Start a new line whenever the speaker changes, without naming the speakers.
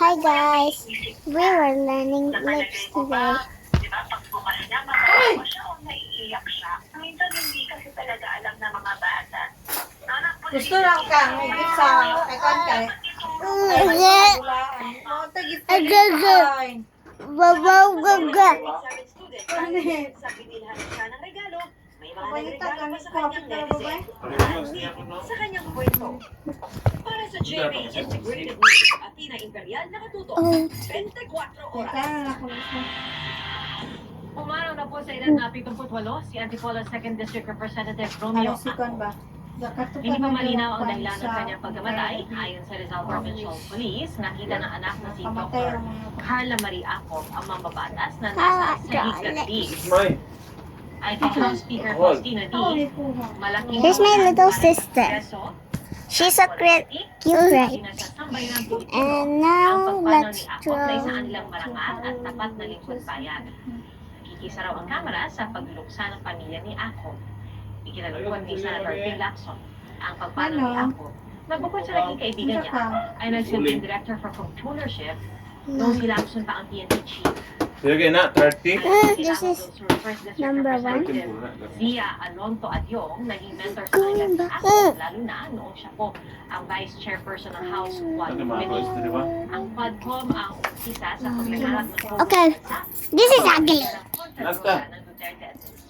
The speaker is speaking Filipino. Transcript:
Hi guys, we were learning lips today.
Diba, pagbukas niya, matawa siya o naiiyak siya. Minsan hindi kasi talaga alam ng mga bata.
Gusto lang ka, may gift sa kakan kay.
Sa binilhan siya ng regalo, may mga nagregalo pa sa kanyang netizen. Sa kanyang kwento. Para sa GMA Integrated News, Athena Imperial nakatutok 24 oras.
Umaraw na po sa edad na 78 si Antipolo 2nd District Representative Romeo
Sikon ba?
Hindi pa malinaw ang dahilan ng kanyang pagkamatay. Ayon sa Rizal Provincial Police, nakita ng anak na si Dr. Carla Marie Acop ang mambabatas na nasa Saligat Beach. Ay kay House Speaker Faustino D. Malaking
Here's my little sister.
peso
She's so cute, right?
sinasasambay ng Pilipino.
And
Ang
now
pagpanaw
let's
ni Acop na isa
draw.
nilang marangal at tapat na lingkod bayan. Nakikisa raw ang kamera sa pagluksa ng pamilya ni Acop. Ikinalukwan ni Senator Bill Lacson ang pagpanaw ni Acop. Magbukod sa naging kaibigan niya, ay nagsilbing director for controllership noong si Lacson pa ang PNP chief.
Sige na, 30.
This is number 1.
Zia Alonto Adyong, naging mentor sa
Going
kanya si
back.
Acop, lalo na noong siya po ang vice chairperson ng House Quad
Ano mga gusto,
Committee.
di ba?
Ang Quadcom ang umpisa sa paglaganap ng
Okay. This is ugly.
ng Duterte.